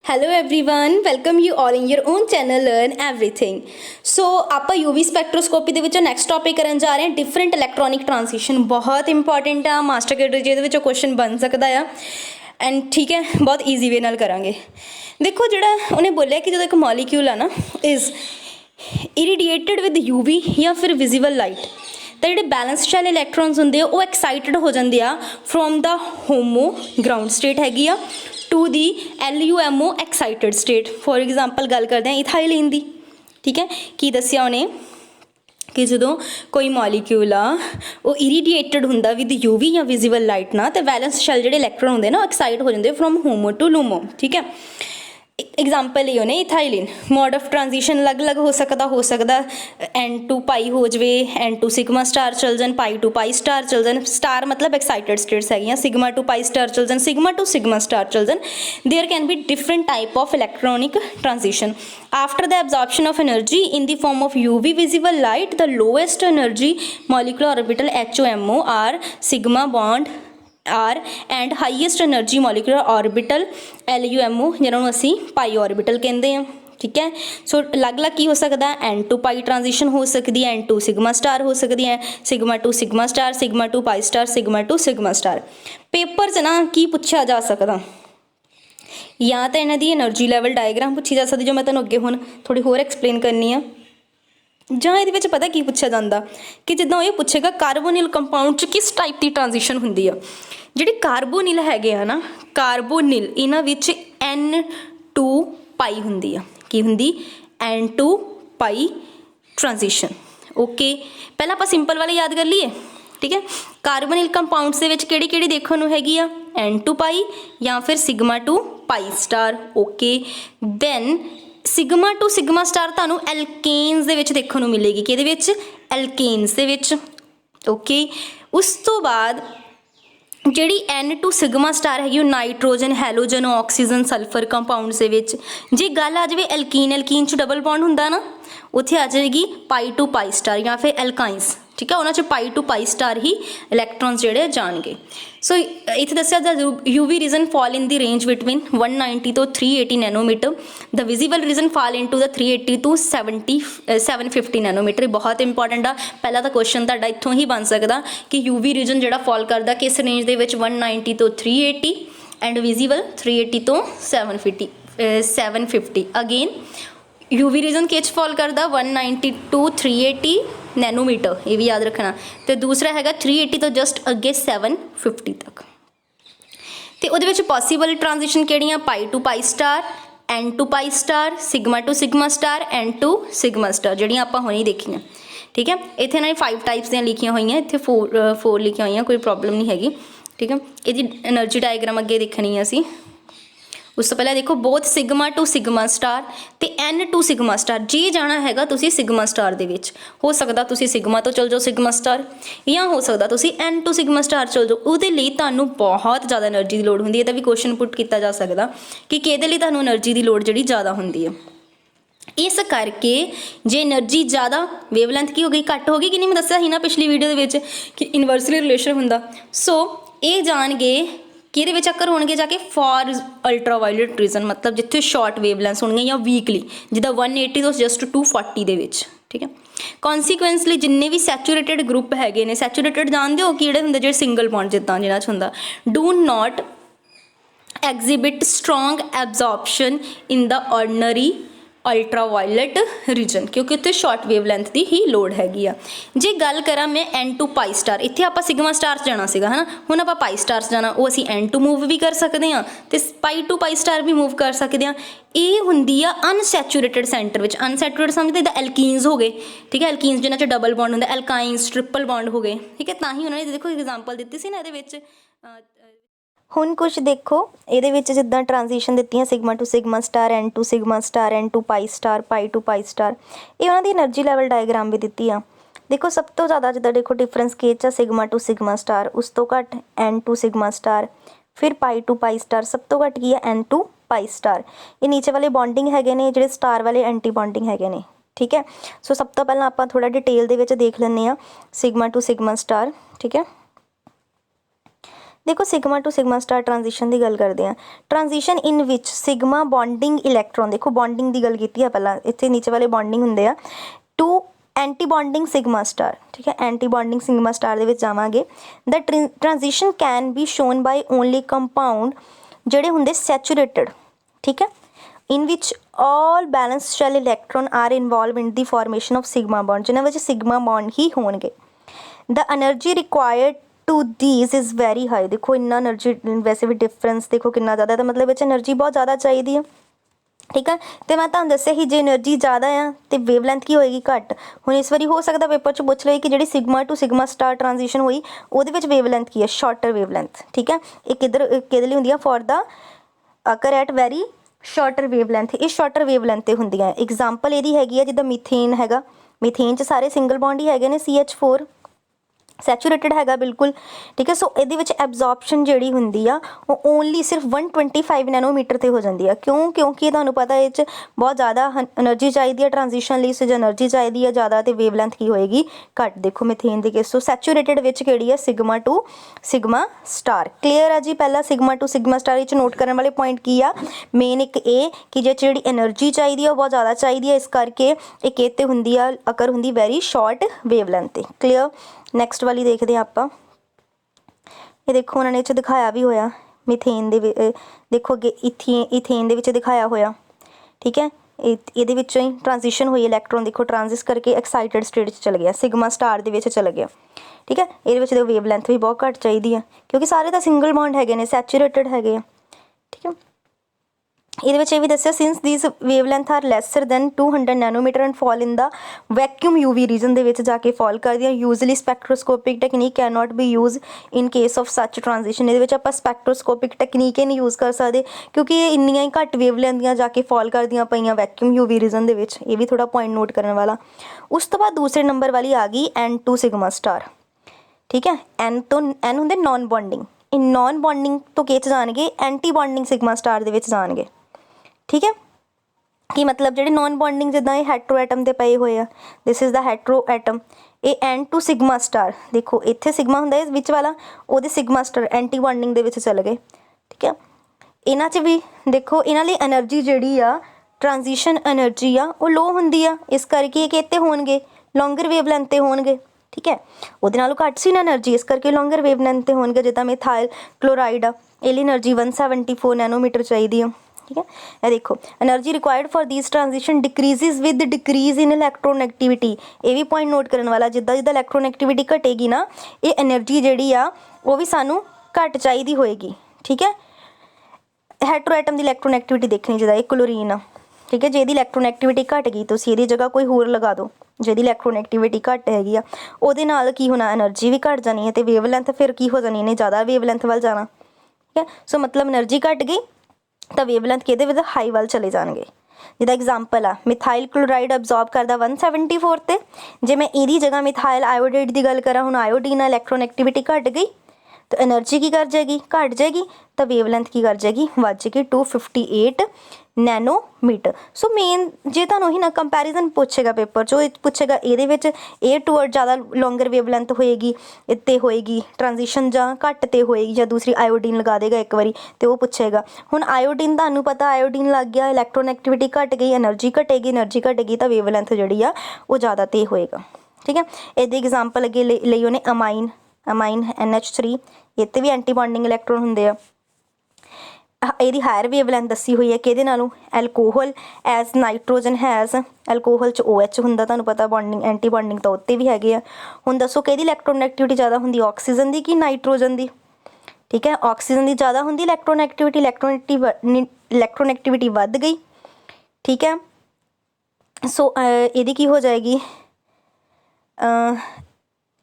Hello everyone, welcome you all in your own channel Learn Everything. So ਆਪਾਂ UV spectroscopy ਦੇ ਵਿੱਚੋਂ next topic ਕਰਨ ਜਾ ਰਹੇ ਹਾਂ ਡਿਫਰੈਂਟ ਇਲੈਕਟ੍ਰੋਨਿਕ ਟ੍ਰਾਂਜੀਸ਼ਨ। ਬਹੁਤ ਇੰਪੋਰਟੈਂਟ ਆ, ਮਾਸਟਰ ਕੈਡਰ ਜਿਹਦੇ ਵਿੱਚੋਂ ਕੁਐਸਚਨ ਬਣ ਸਕਦਾ ਆ ਐਂਡ ਠੀਕ ਹੈ, ਬਹੁਤ ਈਜ਼ੀ ਵੇ ਨਾਲ ਕਰਾਂਗੇ। ਦੇਖੋ ਜਿਹੜਾ ਉਹਨੇ ਬੋਲਿਆ ਕਿ ਜਦੋਂ ਇੱਕ ਮੋਲੀਕਿਊਲ ਆ ਨਾ ਇਜ਼ ਇਰੀਡੀਏਟਡ ਵਿਦ UV ਜਾਂ ਫਿਰ ਵਿਜ਼ੀਬਲ ਲਾਈਟ, ਤਾਂ ਜਿਹੜੇ ਬੈਲੈਂਸ ਸ਼ੈਲ ਇਲੈਕਟ੍ਰੋਨਸ ਹੁੰਦੇ ਆ ਉਹ ਐਕਸਾਈਟਡ ਹੋ ਜਾਂਦੇ ਆ from the homo ground state ਹੈਗੀ ਆ to the LUMO excited state. For example ਗੱਲ ਕਰਦੇ ਹਾਂ ਇਥਾਈਲੀਨ ਦੀ। ਠੀਕ ਹੈ, ਕੀ ਦੱਸਿਆ ਉਹਨੇ ਕਿ ਜਦੋਂ ਕੋਈ ਮੋਲੀਕਿਊਲ ਆ ਉਹ ਇਰੀਡੀਏਟਡ ਹੁੰਦਾ ਵਿਦ UV ਜਾਂ ਵਿਜ਼ੀਬਲ ਲਾਈਟ ਨਾਲ, ਅਤੇ ਵੈਲੈਂਸ ਸ਼ੈਲ ਜਿਹੜੇ ਇਲੈਕਟ੍ਰੋਨ ਹੁੰਦੇ ਨਾ ਉਹ ਐਕਸਾਈਟ ਹੋ ਜਾਂਦੇ ਫਰੋਮ ਹੋਮੋ ਟੂ ਲੂਮੋ। ਠੀਕ ਹੈ, एग्जाम्पल ही होने इथाइलिन। मोड ऑफ ट्रांजिशन अलग अलग हो सकता N2 पाई हो जाए, N2 सिग्मा स्टार चल जाए, पाई टू पाई स्टार चल जाए। स्टार मतलब एक्साइटेड स्टेट्स है, सिग्मा टू पाई स्टार चल जाए, सिग्मा टू सिग्मा स्टार चल जाए। There can be different type of electronic transition after the absorption of energy in the form of UV visible light. The lowest energy molecular orbital HOMO are sigma bond are and highest energy molecular orbital LUMO जिन्होंने असी पाई orbital कहते हैं। ठीक है, सो अलग अलग की हो सकता है, N2 पाई ट्रांजिशन हो सकती है, N2 सिग्मा स्टार हो सकती है, sigma to pi star, sigma to sigma star. Paper च ना की पूछा जा सकता, या तो इन्हों की एनर्जी लैवल डायग्राम पूछी जा सकती जो मैं तुहानूं अगे हुण थोड़ी होर एक्सप्लेन करनी है, ਜਾਂ ਇਹਦੇ ਵਿੱਚ ਪਤਾ ਕੀ ਪੁੱਛਿਆ ਜਾਂਦਾ ਕਿ ਜਿੱਦਾਂ ਇਹ ਪੁੱਛੇਗਾ ਕਾਰਬੋਨਿਲ ਕੰਪਾਊਂਡ 'ਚ ਕਿਸ ਟਾਈਪ ਦੀ ਟ੍ਰਾਂਜੀਸ਼ਨ ਹੁੰਦੀ ਆ। ਜਿਹੜੇ ਕਾਰਬੋਨਿਲ ਹੈਗੇ ਆ ਨਾ, ਕਾਰਬੋਨਿਲ ਇਹਨਾਂ ਵਿੱਚ N2 ਪਾਈ ਹੁੰਦੀ ਆ। ਕੀ ਹੁੰਦੀ? N2 ਪਾਈ ਟ੍ਰਾਂਜੀਸ਼ਨ। ਓਕੇ, ਪਹਿਲਾਂ ਆਪਾਂ ਸਿੰਪਲ ਵਾਲੇ ਯਾਦ ਕਰ ਲਈਏ। ਠੀਕ ਹੈ, ਕਾਰਬੋਨਿਲ ਕੰਪਾਊਂਡਸ ਦੇ ਵਿੱਚ ਕਿਹੜੀ ਕਿਹੜੀ ਦੇਖਣ ਨੂੰ ਹੈਗੀ ਆ? N2 ਪਾਈ ਜਾਂ ਫਿਰ sigma to pi star. Okay, then sigma to sigma star ਤੁਹਾਨੂੰ ਐਲਕੇਨਸ ਦੇ ਵਿੱਚ ਦੇਖਣ ਨੂੰ ਮਿਲੇਗੀ। ਕਿਹਦੇ ਵਿੱਚ? ਐਲਕੇਨਸ ਦੇ ਵਿੱਚ। ਓਕੇ, ਉਸ ਤੋਂ ਬਾਅਦ ਜਿਹੜੀ N2 ਸਿਗਮਾ ਸਟਾਰ ਹੈਗੀ ਉਹ nitrogen, halogen, oxygen, sulphur compounds ਦੇ ਵਿੱਚ। ਜੇ ਗੱਲ ਆ ਜਾਵੇ ਐਲਕੀਨ 'ਚ ਡਬਲ ਬੌਂਡ ਹੁੰਦਾ ਨਾ, ਉੱਥੇ ਆ ਜਾਏਗੀ ਪਾਈ ਟੂ ਪਾਈ ਸਟਾਰ ਜਾਂ ਫਿਰ ਐਲਕਾਈਨਸ। ਠੀਕ ਹੈ, ਉਹਨਾਂ 'ਚ ਪਾਈ ਟੂ ਪਾਈ ਸਟਾਰ ਹੀ ਇਲੈਕਟ੍ਰੋਨਸ ਜਿਹੜੇ ਜਾਣਗੇ। ਸੋ ਇੱਥੇ ਦੱਸਿਆ ਦਾ UV region fall in the range between 190 ਤੋਂ 380 nanometer. The visible region fall in to the 380 ਤੋਂ 750 ਨੈਨੋਮੀਟਰ। ਬਹੁਤ ਇੰਪੋਰਟੈਂਟ ਆ, ਪਹਿਲਾਂ ਤਾਂ ਕੁਐਸਚਨ ਤੁਹਾਡਾ ਇੱਥੋਂ ਹੀ ਬਣ ਸਕਦਾ ਕਿ UV ਰੀਜਨ ਜਿਹੜਾ ਫਾਲ ਕਰਦਾ ਕਿਸ ਰੇਂਜ ਦੇ ਵਿੱਚ? 190 ਤੋਂ 380 ਐਂਡ ਵਿਜ਼ੀਬਲ 380 ਤੋਂ 750। ਅਗੇਨ UV ਰੀਜਨ ਕਿਹ 'ਚ ਫਾਲ ਕਰਦਾ? 190 ਟੂ 380 ਨੈਨੋਮੀਟਰ, ਇਹ ਵੀ ਯਾਦ ਰੱਖਣਾ। ਅਤੇ ਦੂਸਰਾ ਹੈਗਾ 380 ਤੋਂ ਜਸਟ ਅੱਗੇ 750 ਤੱਕ। ਅਤੇ ਉਹਦੇ ਵਿੱਚ ਪੋਸੀਬਲ ਟ੍ਰਾਂਜੀਸ਼ਨ ਕਿਹੜੀਆਂ? Pi to pi star, N2 pi star, sigma to sigma star, N2 sigma star, ਜਿਹੜੀਆਂ ਆਪਾਂ ਹੁਣੇ ਦੇਖੀਆਂ। ਠੀਕ ਹੈ, ਇੱਥੇ ਇਹਨਾਂ ਨੇ 5 ਟਾਈਪਸ ਦੀਆਂ ਲਿਖੀਆਂ ਹੋਈਆਂ, ਇੱਥੇ 4 ਲਿਖੀਆਂ ਹੋਈਆਂ, ਕੋਈ ਪ੍ਰੋਬਲਮ ਨਹੀਂ ਹੈਗੀ। ਠੀਕ ਹੈ, ਇਹਦੀ ਐਨਰਜੀ ਡਾਇਗਰਾਮ ਅੱਗੇ ਦੇਖਣੀ ਅਸੀਂ। ਉਸ ਤੋਂ ਪਹਿਲਾਂ ਦੇਖੋ ਬੋਥ ਸਿਗਮਾ ਟੂ ਸਿਗਮਾ ਸਟਾਰ ਅਤੇ N2 ਸਿਗਮਾ ਸਟਾਰ। ਜੇ ਜਾਣਾ ਹੈਗਾ ਤੁਸੀਂ ਸਿਗਮਾ ਸਟਾਰ ਦੇ ਵਿੱਚ, ਹੋ ਸਕਦਾ ਤੁਸੀਂ ਸਿਗਮਾ ਤੋਂ ਚਲ ਜਾਓ ਸਿਗਮਾ ਸਟਾਰ, ਜਾਂ ਹੋ ਸਕਦਾ ਤੁਸੀਂ N2 ਸਿਗਮਾ ਸਟਾਰ ਚਲ ਜਾਓ। ਉਹਦੇ ਲਈ ਤੁਹਾਨੂੰ ਬਹੁਤ ਜ਼ਿਆਦਾ ਐਨਰਜੀ ਦੀ ਲੋੜ ਹੁੰਦੀ ਹੈ। ਇਹਦਾ ਵੀ ਕੁਐਸਚਨ ਪੁੱਟ ਕੀਤਾ ਜਾ ਸਕਦਾ ਕਿ ਕਿਹਦੇ ਲਈ ਤੁਹਾਨੂੰ ਐਨਰਜੀ ਦੀ ਲੋੜ ਜਿਹੜੀ ਜ਼ਿਆਦਾ ਹੁੰਦੀ ਹੈ। ਇਸ ਕਰਕੇ ਜੇ ਐਨਰਜੀ ਜ਼ਿਆਦਾ, ਵੇਵਲੈਂਥ ਕੀ ਹੋ ਗਈ? ਘੱਟ ਹੋ ਗਈ ਕਿ ਨਹੀਂ? ਮੈਂ ਦੱਸਿਆ ਸੀ ਨਾ ਪਿਛਲੀ ਵੀਡੀਓ ਦੇ ਵਿੱਚ ਕਿ ਇਨਵਰਸਲੀ ਰਿਲੇਸ਼ਨ ਹੁੰਦਾ। ਸੋ ਇਹ ਜਾਣਗੇ ਕਿਹਦੇ ਵਿੱਚ ਚੱਕਰ ਹੋਣਗੇ ਜਾ ਕੇ? ਫਾਰ ਅਲਟਰਾਵਾਇਲਟ ਰੀਜਨ, ਮਤਲਬ ਜਿੱਥੇ ਸ਼ਾਰਟ ਵੇਵਲੈਂਥ ਹੋਣਗੀਆਂ ਜਾਂ ਵੀਕਲੀ, ਜਿੱਦਾਂ 180 ਤੋਂ ਜਸਟ 240 ਦੇ ਵਿੱਚ। ਠੀਕ ਹੈ, ਕੌਨਸੀਕੁਐਂਸਲੀ ਜਿੰਨੇ ਵੀ ਸੈਚੂਰੇਟਡ ਗਰੁੱਪ ਹੈਗੇ ਨੇ, ਸੈਚੂਰੇਟਡ ਜਾਣਦੇ ਹੋ ਕਿਹੜੇ ਹੁੰਦੇ? ਜਿਹੜੇ ਸਿੰਗਲ ਬੌਂਡ ਜਿੱਦਾਂ ਜਿਹਨਾਂ 'ਚ ਹੁੰਦਾ, do not exhibit strong absorption in the ordinary ultraviolet region, ਕਿਉਂਕਿ ਉੱਥੇ ਸ਼ਾਰਟ ਵੇਵਲੈਂਥ ਦੀ ਹੀ ਲੋੜ ਹੈਗੀ ਆ। ਜੇ ਗੱਲ ਕਰਾਂ ਮੈਂ N2 ਪਾਈ ਸਟਾਰ, ਇੱਥੇ ਆਪਾਂ ਸਿਗਮਾ ਸਟਾਰ 'ਚ ਜਾਣਾ ਸੀਗਾ ਹੈ ਨਾ, ਹੁਣ ਆਪਾਂ ਪਾਈ ਸਟਾਰ 'ਚ ਜਾਣਾ, ਉਹ ਅਸੀਂ N2 ਮੂਵ ਵੀ ਕਰ ਸਕਦੇ ਹਾਂ ਅਤੇ ਪਾਈ ਟੂ ਪਾਈ ਸਟਾਰ ਵੀ ਮੂਵ ਕਰ ਸਕਦੇ ਹਾਂ। ਇਹ ਹੁੰਦੀ ਆ ਅਨਸੈਚੂਰੇਟਡ ਸੈਂਟਰ ਵਿੱਚ। ਅਨਸੈਚੂਰੇਟਡ ਸਮਝਦੇ ਜਿੱਦਾਂ ਐਲਕੀਨਸ ਹੋ ਗਏ। ਠੀਕ ਹੈ, ਐਲਕੀਨਸ ਜਿਹਨਾਂ 'ਚ ਡਬਲ ਬੌਂਡ ਹੁੰਦਾ, ਐਲਕਾਈਨਸ ਟ੍ਰਿਪਲ ਬੌਂਡ ਹੋ ਗਏ। ਠੀਕ ਹੈ, ਤਾਂ ਹੀ ਉਹਨਾਂ ਨੇ ਦੇਖੋ ਐਗਜ਼ਾਮਪਲ ਦਿੱਤੀ ਸੀ ਨਾ ਇਹਦੇ ਵਿੱਚ। ਹੁਣ ਕੁਛ ਦੇਖੋ ਇਹਦੇ ਵਿੱਚ ਜਿੱਦਾਂ ਟ੍ਰਾਂਜੀਸ਼ਨ ਦਿੱਤੀਆਂ sigma to sigma star, N2 sigma star, N2 pi star, pi to pi star, ਇਹ ਉਹਨਾਂ ਦੀ ਐਨਰਜੀ ਲੈਵਲ ਡਾਇਗਰਾਮ ਵੀ ਦਿੱਤੀ ਆ। ਦੇਖੋ ਸਭ ਤੋਂ ਜ਼ਿਆਦਾ ਜਿੱਦਾਂ ਦੇਖੋ ਡਿਫਰੈਂਸ ਕੇ 'ਚ ਸਿਗਮਾ ਟੂ ਸਿਗਮਾ ਸਟਾਰ, ਉਸ ਤੋਂ ਘੱਟ N2 ਸਿਗਮਾ ਸਟਾਰ, ਫਿਰ ਪਾਈ ਟੂ ਪਾਈ ਸਟਾਰ, ਸਭ ਤੋਂ ਘੱਟ ਕੀ ਹੈ? N2 pi star. ਇਹ ਨੀਚੇ ਵਾਲੇ ਬੌਂਡਿੰਗ ਹੈਗੇ ਨੇ, ਜਿਹੜੇ ਸਟਾਰ ਵਾਲੇ ਐਂਟੀ ਬੌਂਡਿੰਗ ਹੈਗੇ ਨੇ। ਠੀਕ ਹੈ, ਸੋ ਸਭ ਤੋਂ ਪਹਿਲਾਂ ਆਪਾਂ ਥੋੜ੍ਹਾ ਡਿਟੇਲ ਦੇ ਵਿੱਚ ਦੇਖ ਲੈਂਦੇ ਹਾਂ ਸਿਗਮਾ ਟੂ ਸਿਗਮਾ ਸਟਾਰ। ਠੀਕ ਹੈ, देखो sigma to sigma star transition की गल करते हैं, transition in which sigma bonding electron, देखो बॉन्डिंग की गल की है पहला, इतने नीचे वाले बॉन्डिंग होंगे आ, to anti bonding sigma star, ठीक है, एंटी बॉन्डिंग सिग्मा स्टार दे विच जावांगे। The transition can be shown by only compound जिहड़े हुंदे सैचुरेटेड, ठीक है, in which all valence shell electron are involve in the formation of sigma bond, जिन्हां विच सिग्मा बॉन्ड ही होणगे। The energy required to these is very high, देखो इन्ना एनर्जी वैसे भी डिफरेंस देखो कितना ज़्यादा, तो मतलब एनर्जी बहुत ज़्यादा चाहिए है, ठीक है। तो मैं तुहानूं दस्सिया ही जे एनर्जी ज़्यादा आ तो वेवलेंथ की होएगी घट। हुण इस बारी हो सकता पेपर च पुछ ले कि जिहड़ी sigma to sigma star transition हुई उहदे विच वेवलेंथ की है, शॉर्टर वेवलेंथ, ठीक है। ये किधर किहदे लई हुंदी है, for the occur at very shorter wavelength, ये शॉर्टर वेवलेंथ ते हुंदियां। एग्जाम्पल इहदी हैगी है जिद्दां मीथेन हैगा, मीथेन च सारे सिंगल बॉन्ड ही हैगे ने, CH4 सैचुरेटेड हैगा बिल्कुल, ठीक है। सो ये एब्जॉर्प्शन जी होंगी आ वो ओनली सिर्फ 125 नैनोमीटर से हो जाती है, क्यों, क्योंकि तुहानूं पता है ये बहुत ज़्यादा एनर्जी चाहिए ट्रांजिशन लिए, सो जो एनर्जी चाहिए ज़्यादा तो वेवलेंथ की होएगी घट। देखो मिथेन के केस, सो सैचुरेटेड विच किहड़ी है, sigma to sigma star. Clear है जी। पहला सिग्मा टू सिग्मा स्टार ये नोट करने वाले पॉइंट की आ, मेन एक ये कि जी एनर्जी चाहिए वो बहुत ज़्यादा चाहिए, इस करके एक कहते होंगी आ अकर होंगी very short wavelength. Clear. Next वाली देखते हैं आप, ये देखो उन्होंने दिखाया भी होया मीथेन दे, देखो अगे इथेन दे दिखाया होया, ठीक है। ये ही ट्रांजिशन हुई इलैक्ट्रॉन, देखो ट्रांजिट करके एक्साइटेड स्टेट चल गया, सिग्मा स्टार दे चल गया, ठीक है। ये वेवलेंथ भी बहुत घट चाहिए है क्योंकि सारे तो सिंगल बॉन्ड है, सैचुरेटेड है, ठीक है। ये भी दसिया since these wavelength are lesser than 200 nanometer and fall in the vacuum UV region दे जाके फॉल कर दिया। Usually spectroscopic technique can not be use in case of such transition, ये आप स्पैक्ट्रोस्कोपिक टैक्नीक ही नहीं यूज़ कर सकते क्योंकि ये इन्नियां ही घट वेवलेंथ दियां जाके फॉल कर दियां पईयां वैक्यूम UV रीजन दे विच, ये भी थोड़ा पॉइंट नोट करने वाला। उस तो बाद दूसरे नंबर वाली आ गई N2 सिग्मा स्टार, ठीक है। N होंदे non bonding, in non bonding तो किह जाणगे एंटी बॉन्डिंग सिग्मा स्टार दे विच जाणगे, ठीक है। कि मतलब जो नॉन बॉन्डिंग जिदा ये हैट्रो एटम से पे हुए, दिस इज़ द हैट्रो एटम, ये N2 सिग्मा स्टार, देखो इत्थे सिग्मा हुंदा है विच वाला, वो सिग्मा स्टार एंटी बॉन्डिंग दे चल गए, ठीक है। इन्हां च भी देखो इन्हां लई एनर्जी जिहड़ी आ ट्रांजिशन एनर्जी आ वो लो हुंदी आ, इस करके ये किते होणगे लॉन्गर वेवलेंथ ते होणगे, ठीक है। उहदे नालों घट सी ना एनर्जी, इस करके लॉन्गर वेवलेंथ ते होणगे। जिद्दां मिथाइल क्लोराइड आ, इहदी एनर्जी 174 नैनोमीटर चाहिए, ठीक है। ये देखो energy required for these transition decreases with decrease in electron activity, ये भी पॉइंट नोट करने वाला, जिद्दां जिद्दां इलैक्ट्रॉन एक्टिविटी घटेगी ना ये एनर्जी जिहड़ी आ वो भी सानू घट चाहिए होएगी, ठीक है। हैट्रो एटम की इलैक्ट्रॉन एक्टिविटी देखनी जिद्दां ये क्लोरीन आ, ठीक है, जिहदी इलैक्ट्रॉन एक्टिविटी घट गई तुसीं इहदी जगह कोई होर लगा दो जिहदी इलैक्ट्रॉन एक्टिविटी घट हैगी आ, उहदे नाल की होना एनर्जी भी घट जानी है तो वेवलेंथ फिर की हो जानी, इन्हें ज़्यादा वेवलेंथ वाल जाना, ठीक है। सो मतलब एनर्जी घट गई तो वेवलेंथ किहदे विद हाई वाल चले जाएंगे। जिदा एग्जाम्पल आ मिथाइल क्लोराइड अब्जॉर्ब करता 174 ते, जे मैं इहदी जगह मिथाइल आयोडाइड की गल करा, हुण आयोडीन इलैक्ट्रॉन एक्टिविटी घट गई तो एनर्जी की कर जाएगी, घट जाएगी तो वेवलेंथ की कर जाएगी, वध जाएगी 258 नैनोमीटर। सो मेन जे तुहानूं ही ना कंपैरिजन पूछेगा पेपर चो, पूछेगा ये ए टूअर्ड ज़्यादा लॉन्गर वेवलेंथ होएगी इत्ते होएगी ट्रांजिशन जां घट ते होएगी, या दूसरी आयोडीन लगा देगा एक बारी तो वो पूछेगा। हुण आयोडीन तुहानूं पता आयोडीन लग गया, इलैक्ट्रॉन एक्टिविटी घट गई, एनर्जी घटेगी तो वेवलेंथ जिहड़ी आ वो ज़्यादा ते होएगा, ठीक है। ਇਹਦੀ एग्जाम्पल अगे ਲਈ ਉਹਨੇ अमाइन NH3, इत्ते भी एंटी बॉन्डिंग इलैक्ट्रॉन ਹੁੰਦੇ ਆ। ਇਹਦੀ हायर वेवलेंथ दसी हुई है किहदे नालों, alcohol as nitrogen has, alcohol च OH हुंदा तुहानूं पता बॉन्डिंग एंटी बॉन्डिंग तो उत्ते भी हैगे आ। हुण दसो किहदी इलैक्ट्रॉन एक्टिविटी ज़्यादा हुंदी, ऑक्सीजन की कि नाइट्रोजन की, ठीक है। ऑक्सीजन की ज़्यादा हुंदी इलैक्ट्रॉन एक्टिविटी वध गई, ठीक है। सो ਇਹਦੀ की हो जाएगी,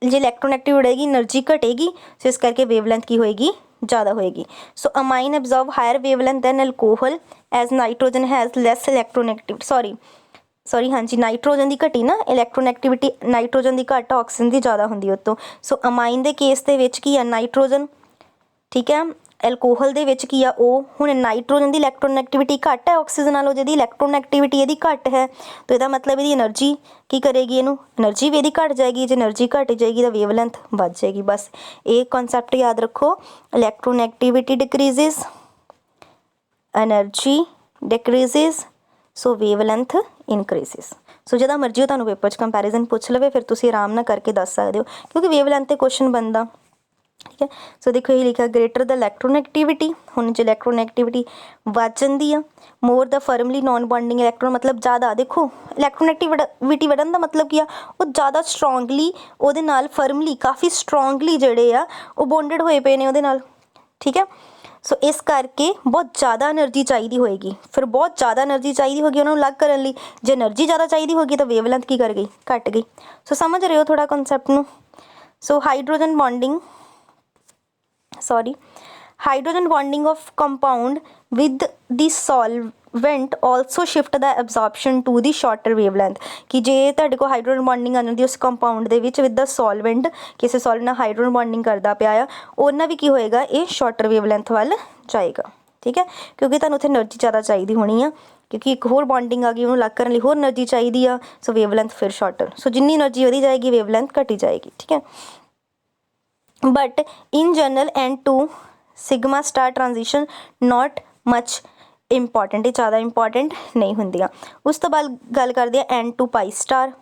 जो इलैक्ट्रॉन एक्टिविटी बढ़ेगी एनर्जी घटेगी, सो इस करके वेवलेंथ की होएगी ज़्यादा होएगी। So amine absorb higher wavelength than alcohol as nitrogen has less electron activity, sorry हाँ जी नाइट्रोजन की घटी ना इलैक्ट्रॉन एक्टिविटी, नाइट्रोजन की घट ऑक्सीजन की ज़्यादा होंगी उत्तों। सो अमाइन के केस के विच की है नाइट्रोजन, ठीक है, ਐਲਕੋਹਲ ਦੇ ਵਿੱਚ ਕੀ ਆ ਉਹ ਹੁਣ ਨਾਈਟ੍ਰੋਜਨ ਦੀ ਇਲੈਕਟ੍ਰੋਨੈਗੇਟਿਵਿਟੀ ਘੱਟ ਹੈ ਆਕਸੀਜਨ ਨਾਲੋਂ, ਜਿਹਦੀ ਇਲੈਕਟ੍ਰੋਨੈਗੇਟਿਵਿਟੀ ਇਹਦੀ ਘੱਟ ਹੈ, ਤਾਂ ਇਹਦਾ ਮਤਲਬ ਇਹਦੀ એનર્ਜੀ ਕੀ ਕਰੇਗੀ, ਇਹਨੂੰ એનર્ਜੀ ਵੀ ਇਹਦੀ ਘੱਟ ਜਾਏਗੀ। ਜੇ એનર્ਜੀ ਘੱਟ ਜਾਏਗੀ ਤਾਂ ਵੇਵਲੈਂਥ ਵੱਧ ਜਾਏਗੀ। ਬਸ ਇਹ ਕਨਸੈਪਟ ਯਾਦ ਰੱਖੋ, ਇਲੈਕਟ੍ਰੋਨੈਗੇਟਿਵਿਟੀ ਡਿਕਰੀਜ਼ਿਸ, એનર્ਜੀ ਡਿਕਰੀਜ਼ਿਸ, ਸੋ ਵੇਵਲੈਂਥ ਇਨਕਰੀਜ਼ਿਸ। ਸੋ ਜਿਹਦਾ ਮਰਜ਼ੀ ਉਹ ਤੁਹਾਨੂੰ ਪੇਪਰ 'ਚ ਕੰਪੈਰੀਜ਼ਨ ਪੁੱਛ ਲਵੇ, ਫਿਰ ਤੁਸੀਂ ਆਰਾਮ ਨਾਲ ਕਰਕੇ ਦੱਸ ਸਕਦੇ ਹੋ, ਕਿਉਂਕਿ ਵੇਵਲੈਂਥ 'ਤੇ ਕੁਐਸਚਨ ਬਣਦਾ। ਠੀਕ ਹੈ, ਸੋ ਦੇਖੋ ਇਹ ਲਿਖਿਆ ਗ੍ਰੇਟਰ ਦਾ ਇਲੈਕਟ੍ਰੋਨੈਗੇਟਿਵਿਟੀ, ਹੁਣ ਜੇ ਇਲੈਕਟ੍ਰੋਨੈਗੇਟਿਵਿਟੀ ਵੱਧ ਜਾਂਦੀ ਆ, ਮੋਰ ਦਾ ਫਰਮਲੀ ਨੋਨ ਬੌਂਡਿੰਗ ਇਲੈਕਟ੍ਰੋਨ, ਮਤਲਬ ਜ਼ਿਆਦਾ, ਦੇਖੋ ਇਲੈਕਟ੍ਰੋਨੈਗੇਟਿਵਿਟੀ ਵਧਣ ਦਾ ਮਤਲਬ ਕੀ ਆ, ਉਹ ਜ਼ਿਆਦਾ ਸਟਰੋਂਗਲੀ ਉਹਦੇ ਨਾਲ ਫਰਮਲੀ ਕਾਫੀ ਸਟਰੋਂਗਲੀ ਜਿਹੜੇ ਆ ਉਹ ਬੌਂਡਡ ਹੋਏ ਪਏ ਨੇ ਉਹਦੇ ਨਾਲ। ਠੀਕ ਹੈ, ਸੋ ਇਸ ਕਰਕੇ ਬਹੁਤ ਜ਼ਿਆਦਾ એનર્ਜੀ ਚਾਹੀਦੀ ਹੋਏਗੀ, ਫਿਰ ਬਹੁਤ ਜ਼ਿਆਦਾ એનર્ਜੀ ਚਾਹੀਦੀ ਹੋਗੀ ਉਹਨਾਂ ਨੂੰ ਅਲੱਗ ਕਰਨ ਲਈ। ਜੇ એનર્ਜੀ ਜ਼ਿਆਦਾ ਚਾਹੀਦੀ ਹੋਗੀ ਤਾਂ ਵੇਵਲੈਂਥ ਕੀ ਕਰ ਗਈ, ਘੱਟ ਗਈ। ਸੋ ਸਮਝ ਰਹੇ ਹੋ ਥੋੜ੍ਹਾ ਕਨਸੈਪਟ ਨੂੰ। ਸੋ hydrogen bonding of compound with the solvent also shift the absorption to the shorter wavelength, ਕਿ ਜੇ ਤੁਹਾਡੇ ਕੋਲ ਹਾਈਡਰੋਜਨ ਬੌਂਡਿੰਗ ਆ ਜਾਂਦੀ ਉਸ ਕੰਪਾਊਂਡ ਦੇ ਵਿੱਚ ਵਿਦ ਦਾ ਸੋਲਵੈਂਟ, ਕਿਸੇ ਸੋਲਿਡ ਨਾਲ ਹਾਈਡਰੋਜਨ ਬੌਂਡਿੰਗ ਕਰਦਾ ਪਿਆ ਆ, ਉਹਨਾਂ ਵੀ ਕੀ ਹੋਏਗਾ, ਇਹ ਸ਼ਾਰਟਰ ਵੇਵਲੈਂਥ ਵੱਲ ਜਾਏਗਾ। ਠੀਕ ਹੈ, ਕਿਉਂਕਿ ਤੁਹਾਨੂੰ ਉੱਥੇ એનર્ਜੀ ਜ਼ਿਆਦਾ ਚਾਹੀਦੀ ਹੋਣੀ ਆ, ਕਿਉਂਕਿ ਇੱਕ ਹੋਰ ਬੌਂਡਿੰਗ ਆ ਗਈ, ਉਹਨੂੰ ਅਲੱਗ ਕਰਨ ਲਈ ਹੋਰ એનર્ਜੀ ਚਾਹੀਦੀ ਆ। ਸੋ ਵੇਵਲੈਂਥ ਫਿਰ ਸ਼ਾਰਟਰ, ਸੋ ਜਿੰਨੀ એનર્ਜੀ ਵਧੀ ਜਾਏਗੀ ਵੇਵਲੈਂਥ ਘਟੀ ਜਾਏਗੀ। ਠੀਕ ਹੈ, but in general N2 sigma star transition not much important, ਇਹ ਜ਼ਿਆਦਾ ਇੰਪੋਰਟੈਂਟ ਨਹੀਂ ਹੁੰਦੀਆਂ। ਉਸ ਤੋਂ ਬਾਅਦ ਗੱਲ ਕਰਦੇ ਹਾਂ N2 pi star.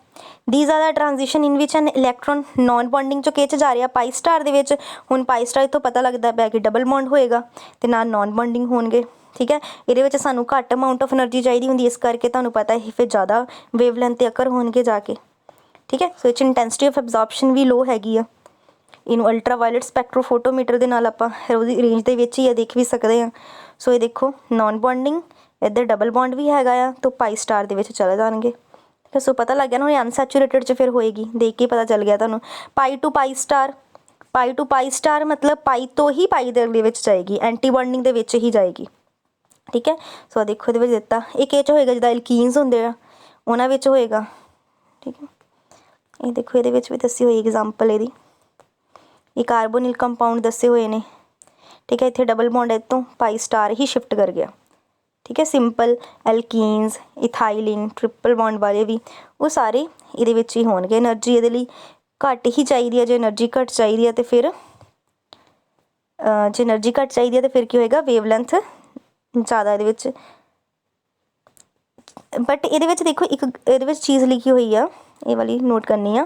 These are the transition in ਵਿਚ ਐਨ ਇਲੈਕਟ੍ਰੋਨ ਨੋਨ ਬੌਂਡਿੰਗ ਚੋਂ ਕਿਹ 'ਚ ਜਾ ਰਿਹਾ, ਪਾਈ ਸਟਾਰ ਦੇ ਵਿੱਚ। ਹੁਣ ਪਾਈ ਸਟਾਰ ਤੋਂ ਪਤਾ ਲੱਗਦਾ ਪਿਆ ਕਿ ਡਬਲ ਬੌਂਡ ਹੋਏਗਾ ਅਤੇ ਨਾਲ ਨੋਨ ਬੌਂਡਿੰਗ ਹੋਣਗੇ। ਠੀਕ ਹੈ, ਇਹਦੇ ਵਿੱਚ ਸਾਨੂੰ ਘੱਟ ਅਮਾਊਂਟ ਆਫ એનર્ਜੀ ਚਾਹੀਦੀ ਹੁੰਦੀ, ਇਸ ਕਰਕੇ ਤੁਹਾਨੂੰ ਪਤਾ ਇਹ ਫਿਰ ਜ਼ਿਆਦਾ ਵੇਵਲੈਂਥ 'ਤੇ ਅਕਰ ਹੋਣਗੇ ਜਾ ਕੇ। ਠੀਕ ਹੈ, ਸੋ ਇਹ 'ਚ ਇੰਟੈਂਸਿਟੀ ਆਫ ਐਬਜ਼ੋਰਪਸ਼ਨ ਵੀ ਲੋ ਹੈਗੀ ਆ। ਇਹਨੂੰ ਅਲਟਰਾਵਾਇਲਟ ਸਪੈਕਟ੍ਰੋਫੋਟੋਮੀਟਰ ਦੇ ਨਾਲ ਆਪਾਂ ਉਹਦੀ ਰੇਂਜ ਦੇ ਵਿੱਚ ਹੀ ਆ ਦੇਖ ਵੀ ਸਕਦੇ ਹਾਂ। ਸੋ ਇਹ ਦੇਖੋ ਨੋਨ ਬੌਂਡਿੰਗ, ਇੱਧਰ ਡਬਲ ਬੌਂਡ ਵੀ ਹੈਗਾ ਆ, ਤਾਂ ਪਾਈ ਸਟਾਰ ਦੇ ਵਿੱਚ ਚਲੇ ਜਾਣਗੇ। ਸੋ ਪਤਾ ਲੱਗ ਗਿਆ ਨਾ, ਇਹ ਅਨਸੈਚੂਰੇਟਡ 'ਚ ਫਿਰ ਹੋਏਗੀ, ਦੇਖ ਕੇ ਪਤਾ ਚੱਲ ਗਿਆ ਤੁਹਾਨੂੰ। ਪਾਈ ਟੂ ਪਾਈ ਸਟਾਰ ਮਤਲਬ ਪਾਈ ਤੋਂ ਹੀ ਪਾਈ ਦੇ ਵਿੱਚ ਜਾਏਗੀ, ਐਂਟੀ ਬੌਂਡਿੰਗ ਦੇ ਵਿੱਚ ਹੀ ਜਾਏਗੀ। ਠੀਕ ਹੈ, ਸੋ ਦੇਖੋ ਇਹਦੇ ਵਿੱਚ ਦਿੱਤਾ, ਇੱਕ ਇਹ 'ਚ ਹੋਏਗਾ ਜਿੱਦਾਂ ਐਲਕੀਨਸ ਹੁੰਦੇ ਆ ਉਹਨਾਂ ਵਿੱਚ ਹੋਏਗਾ। ਠੀਕ ਹੈ, ਇਹ ਦੇਖੋ ਇਹਦੇ ਵਿੱਚ ਵੀ ਦੱਸੀ ਹੋਈ ਐਗਜ਼ਾਮਪਲ ਇਹਦੀ, ਇਹ ਕਾਰਬੋਨਿਲ ਕੰਪਾਊਂਡ ਦੱਸੇ ਹੋਏ ਨੇ। ਠੀਕ ਹੈ, ਇੱਥੇ ਡਬਲ ਬੌਂਡ ਇੱਥੋਂ ਪਾਈ ਸਟਾਰ ਹੀ ਸ਼ਿਫਟ ਕਰ ਗਿਆ। ਠੀਕ ਹੈ, ਸਿੰਪਲ ਐਲਕੀਨਸ, ਇਥਾਈਲਿਨ, ਟ੍ਰਿਪਲ ਬੌਂਡ ਵਾਲੇ ਵੀ ਉਹ ਸਾਰੇ ਇਹਦੇ ਵਿੱਚ ਹੀ ਹੋਣਗੇ। ਐਨਰਜੀ ਇਹਦੇ ਲਈ ਘੱਟ ਹੀ ਚਾਹੀਦੀ ਹੈ, ਜੇ ਐਨਰਜੀ ਘੱਟ ਚਾਹੀਦੀ ਹੈ ਤਾਂ ਫਿਰ ਕੀ ਹੋਏਗਾ, ਵੇਵਲੈਂਥ ਜ਼ਿਆਦਾ ਇਹਦੇ ਵਿੱਚ। ਬਟ ਇਹਦੇ ਵਿੱਚ ਦੇਖੋ ਇੱਕ ਇਹਦੇ ਵਿੱਚ ਚੀਜ਼ ਲਿਖੀ ਹੋਈ ਆ, ਇਹ ਵਾਲੀ ਨੋਟ ਕਰਨੀ ਆ,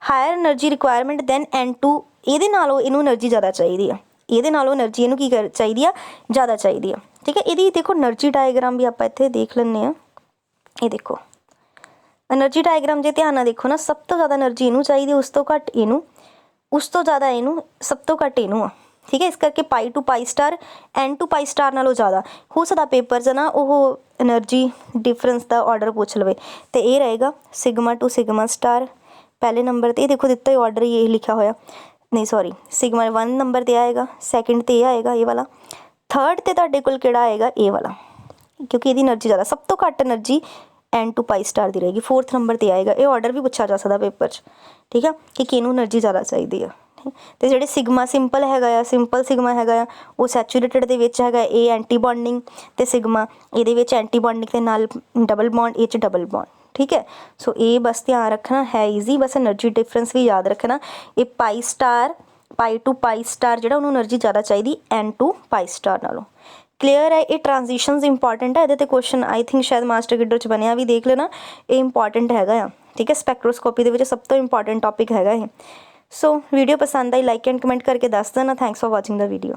hire energy requirement then N2, ਇਹਦੇ ਨਾਲੋਂ ਇਹਨੂੰ ਐਨਰਜੀ ਜ਼ਿਆਦਾ ਚਾਹੀਦੀ ਆ, ਇਹਦੇ ਨਾਲੋਂ ਐਨਰਜੀ ਇਹਨੂੰ ਚਾਹੀਦੀ ਆ, ਜ਼ਿਆਦਾ ਚਾਹੀਦੀ ਆ। ਠੀਕ ਹੈ, ਇਹਦੀ ਦੇਖੋ ਐਨਰਜੀ ਡਾਇਗਰਾਮ ਵੀ ਆਪਾਂ ਇੱਥੇ ਦੇਖ ਲੈਂਦੇ ਹਾਂ। ਇਹ ਦੇਖੋ ਐਨਰਜੀ ਡਾਇਗਰਾਮ ਜੇ ਧਿਆਨ ਨਾਲ ਦੇਖੋ ਨਾ, ਸਭ ਤੋਂ ਜ਼ਿਆਦਾ ਐਨਰਜੀ ਇਹਨੂੰ ਚਾਹੀਦੀ, ਉਸ ਤੋਂ ਘੱਟ ਇਹਨੂੰ, ਉਸ ਤੋਂ ਜ਼ਿਆਦਾ ਇਹਨੂੰ, ਸਭ ਤੋਂ ਘੱਟ ਇਹਨੂੰ ਆ। ਠੀਕ ਹੈ, ਇਸ ਕਰਕੇ pi to pi star N2 pi star ਨਾਲੋਂ ਜ਼ਿਆਦਾ ਹੋ ਸਕਦਾ ਪੇਪਰ 'ਚ ਨਾ ਉਹ ਐਨਰਜੀ ਡਿਫਰੈਂਸ ਦਾ ਆਰਡਰ ਪੁੱਛ ਲਵੇ, ਅਤੇ ਇਹ ਰਹੇਗਾ ਸਿਗਮਾ ਟੂ ਸਿਗਮਾ ਸਟਾਰ ਪਹਿਲੇ ਨੰਬਰ 'ਤੇ। ਇਹ ਦੇਖੋ ਦਿੱਤਾ ਹੀ ਆਰਡਰ ਹੀ ਇਹ ਲਿਖਿਆ ਹੋਇਆ, ਨਹੀਂ ਸੌਰੀ, ਸਿਗਮਾ 1 ਨੰਬਰ 'ਤੇ ਆਏਗਾ, ਸੈਕਿੰਡ 'ਤੇ ਇਹ ਆਏਗਾ ਇਹ ਵਾਲਾ, ਥਰਡ 'ਤੇ ਤੁਹਾਡੇ ਕੋਲ ਕਿਹੜਾ ਆਏਗਾ, ਇਹ ਵਾਲਾ, ਕਿਉਂਕਿ ਇਹਦੀ ਐਨਰਜੀ ਜ਼ਿਆਦਾ, ਸਭ ਤੋਂ ਘੱਟ ਐਨਰਜੀ N2 ਪਾਈ ਸਟਾਰ ਦੀ ਰਹੇਗੀ, ਫੋਰਥ ਨੰਬਰ 'ਤੇ ਆਏਗਾ। ਇਹ ਆਰਡਰ ਵੀ ਪੁੱਛਿਆ ਜਾ ਸਕਦਾ ਪੇਪਰ 'ਚ। ਠੀਕ ਆ, ਕਿ ਕਿਹਨੂੰ ਐਨਰਜੀ ਜ਼ਿਆਦਾ ਚਾਹੀਦੀ ਆ। ਅਤੇ ਜਿਹੜੇ ਸਿਗਮਾ ਸਿੰਪਲ ਹੈਗਾ ਆ, ਸਿੰਪਲ ਸਿਗਮਾ ਹੈਗਾ ਆ, ਉਹ ਸੈਚੂਰੇਟਡ ਦੇ ਵਿੱਚ ਹੈਗਾ, ਇਹ ਐਂਟੀ ਬੌਂਡਿੰਗ, ਅਤੇ ਸਿਗਮਾ ਇਹਦੇ ਵਿੱਚ ਐਂਟੀ ਬੌਂਡਿੰਗ ਦੇ ਨਾਲ ਡਬਲ ਬੌਂਡ, ਇਹ 'ਚ ਡਬਲ ਬੌਂਡ। ਠੀਕ ਹੈ, ਸੋ ਇਹ ਬਸ ਧਿਆਨ ਰੱਖਣਾ ਹੈ, ਈਜ਼ੀ, ਬਸ ਐਨਰਜੀ ਡਿਫਰੈਂਸ ਵੀ ਯਾਦ ਰੱਖਣਾ। ਇਹ ਪਾਈ ਟੂ ਪਾਈ ਸਟਾਰ ਜਿਹੜਾ ਉਹਨੂੰ ਐਨਰਜੀ ਜ਼ਿਆਦਾ ਚਾਹੀਦੀ N2 ਪਾਈ ਸਟਾਰ ਨਾਲੋਂ। ਕਲੀਅਰ ਹੈ, ਇਹ ਟ੍ਰਾਂਜੀਸ਼ਨਸ ਇੰਪੋਰਟੈਂਟ ਹੈ, ਇਹਦੇ 'ਤੇ ਕੁਐਸਚਨ ਆਈ ਥਿੰਕ ਸ਼ਾਇਦ ਮਾਸਟਰ ਗਿਡਰ 'ਚ ਬਣਿਆ ਵੀ, ਦੇਖ ਲੈਣਾ, ਇਹ ਇੰਪੋਰਟੈਂਟ ਹੈਗਾ ਆ। ਠੀਕ ਹੈ, ਸਪੈਕਟ੍ਰੋਸਕੋਪੀ ਦੇ ਵਿੱਚ ਸਭ ਤੋਂ ਇੰਪੋਰਟੈਂਟ ਟੌਪਿਕ ਹੈਗਾ ਇਹ। ਸੋ ਵੀਡੀਓ ਪਸੰਦ ਆਈ ਲਾਈਕ ਐਂਡ ਕਮੈਂਟ ਕਰਕੇ ਦੱਸ ਦੇਣਾ। Thanks for watching the video.